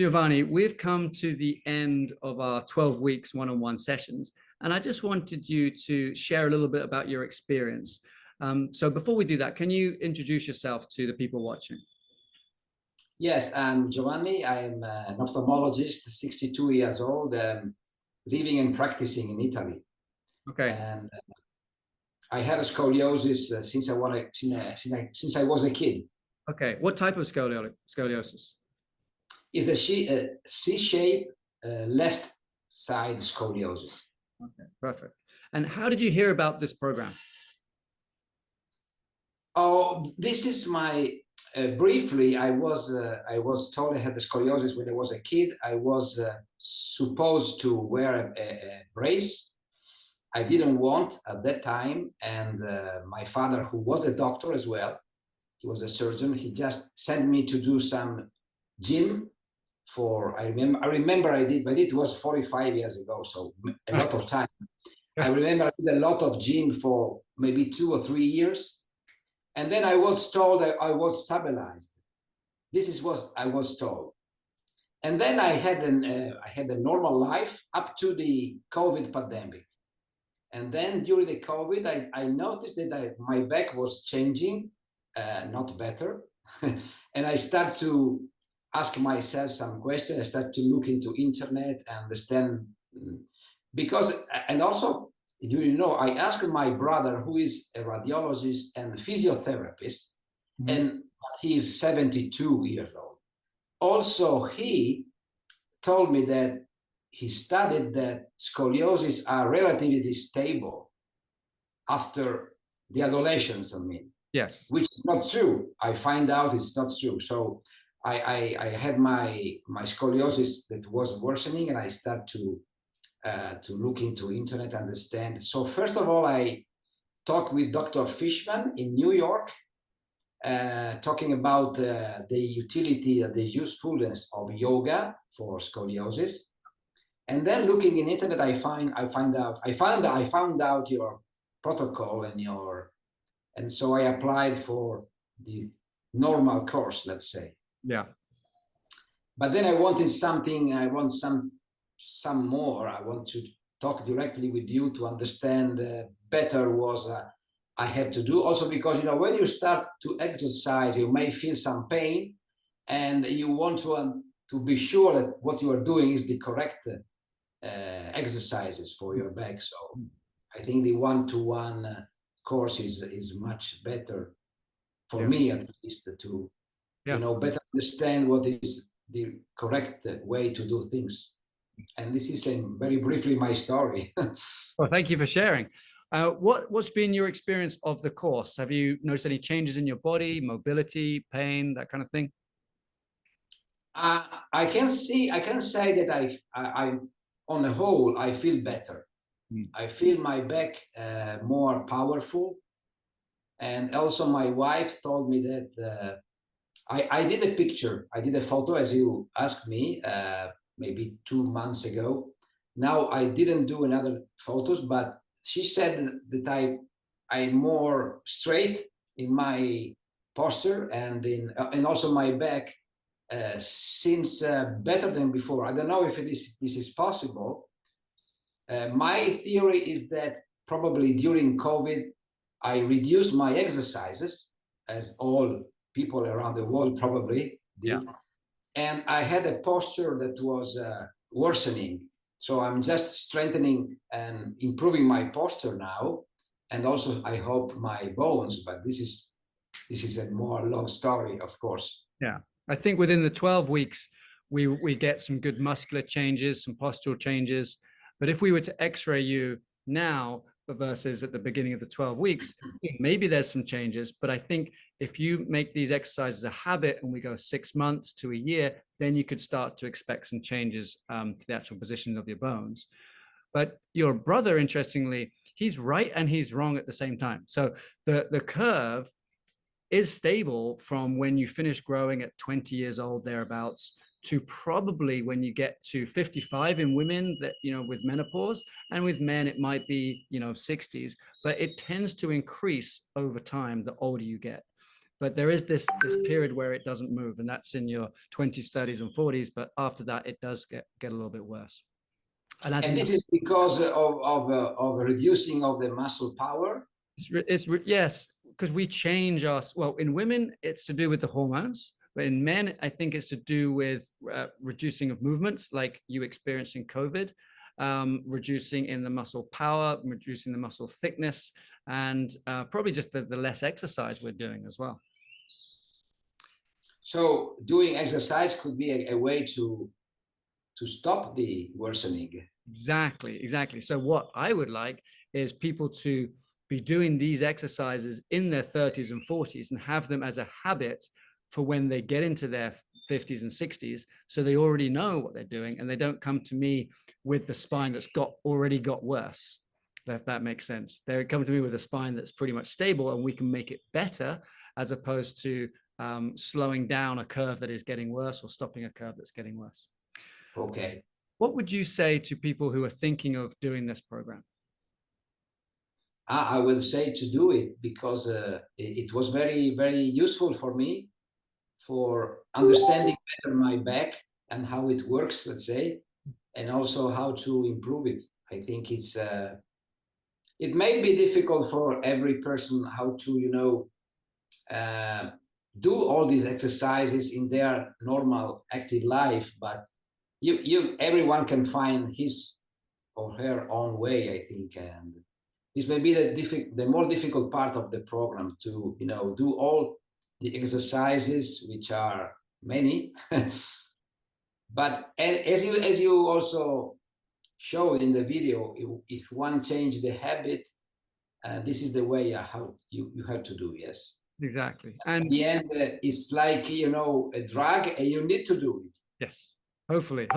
Giovanni, we've come to the end of our 12 weeks one-on-one sessions, and I just wanted you to share a little bit about your experience. So before we do that, can you introduce yourself to the people watching? Yes, I'm Giovanni. I'm an ophthalmologist, 62 years old, living and practicing in Italy. Okay. And I have a scoliosis since I was a kid. Okay. What type of scoliosis? It's a C-shaped left side scoliosis. Okay, perfect. And how did you hear about this program? Oh, this is my briefly. I was told I had the scoliosis when I was a kid. I was supposed to wear a brace. I didn't want at that time, and my father, who was a doctor as well, he was a surgeon. He just sent me to do some gym. I remember I did, but it was 45 years ago, so a lot of time. I remember I did a lot of gym for maybe 2 or 3 years. And then I was told that I was stabilized. This is what I was told. And then I had a normal life up to the COVID pandemic. And then during the COVID, I noticed that my back was changing, not better. And I started to ask myself some questions. I started to look into internet and understand, and also, I asked my brother, who is a radiologist and physiotherapist, and he is 72 years old. Also, he told me that he studied that scoliosis are relatively stable after the adolescence, Yes. Which is not true. I find out it's not true. So I had my scoliosis that was worsening, and I started to look into internet, understand. So first of all, I talked with Dr. Fishman in New York, talking about the utility, the usefulness of yoga for scoliosis. And then looking in internet, I found out your protocol and so I applied for the normal course, let's say. Yeah. But then I wanted something. I want some more. I want to talk directly with you to understand better what I had to do. Also because when you start to exercise, you may feel some pain, and you want to be sure that what you are doing is the correct exercises for your back. So I think the one-to-one course is much better for me, at least, to better understand what is the correct way to do things. And this is very briefly my story. Well, thank you for sharing. What's been your experience of the course? Have you noticed any changes in your body, mobility, pain, that kind of thing? I can say that I on the whole, I feel better. I feel my back more powerful. And also my wife told me that I did a picture. I did a photo, as you asked me, maybe 2 months ago. Now I didn't do another photos, but she said that I'm more straight in my posture, and also my back seems better than before. I don't know if this is possible. My theory is that probably during COVID, I reduced my exercises, as all people around the world probably did. Yeah. And I had a posture that was worsening. So I'm just strengthening and improving my posture now. And also, I hope, my bones, but this is a more long story, of course. Yeah, I think within the 12 weeks, we get some good muscular changes, some postural changes. But if we were to x-ray you now versus at the beginning of the 12 weeks, maybe there's some changes. But I think if you make these exercises a habit and we go 6 months to a year, then you could start to expect some changes to the actual position of your bones. But your brother, interestingly, he's right and he's wrong at the same time. So the curve is stable from when you finish growing at 20 years old, thereabouts, to probably when you get to 55 in women, that with menopause, and with men it might be 60s, but it tends to increase over time the older you get. But there is this period where it doesn't move, and that's in your 20s, 30s, and 40s. But after that, it does get a little bit worse. And this is because of reducing of the muscle power? Yes, because we change us. Well, in women, it's to do with the hormones. But in men, I think it's to do with reducing of movements, like you experiencing COVID, reducing in the muscle power, reducing the muscle thickness, and probably just the less exercise we're doing as well. So doing exercise could be a way to stop the worsening. Exactly. So what I would like is people to be doing these exercises in their 30s and 40s and have them as a habit for when they get into their 50s and 60s, so they already know what they're doing and they don't come to me with the spine that's already got worse, if that makes sense. They come to me with a spine that's pretty much stable, and we can make it better, as opposed to slowing down a curve that is getting worse or stopping a curve that's getting worse. Okay. What would you say to people who are thinking of doing this program? I would say to do it, because it was very, very useful for me for understanding better my back and how it works, let's say, and also how to improve it. I think it may be difficult for every person how to, do all these exercises in their normal active life, but everyone can find his or her own way, I think, and this may be the more difficult part of the program, to do all the exercises, which are many. But as you also showed in the video, if one change the habit, this is the way how you have to do. Yes, exactly. And at the end, it's like a drug, and you need to do it. Yes, hopefully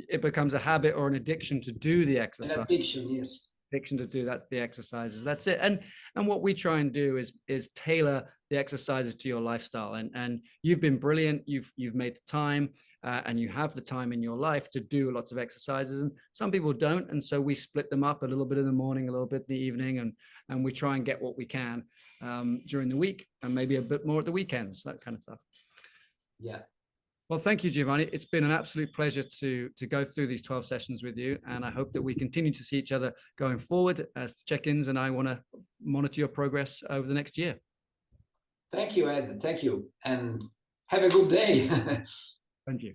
it becomes a habit or an addiction to do the exercise. An addiction, yes. Addiction to do the exercises. That's it. And what we try and do is tailor the exercises to your lifestyle. And you've been brilliant. You've made the time, and you have the time in your life to do lots of exercises. And some people don't, and so we split them up, a little bit in the morning, a little bit in the evening, and we try and get what we can during the week, and maybe a bit more at the weekends, that kind of stuff. Yeah. Well, thank you, Giovanni. It's been an absolute pleasure to go through these 12 sessions with you. And I hope that we continue to see each other going forward as check-ins. And I want to monitor your progress over the next year. Thank you, Ed. Thank you. And have a good day. Thank you.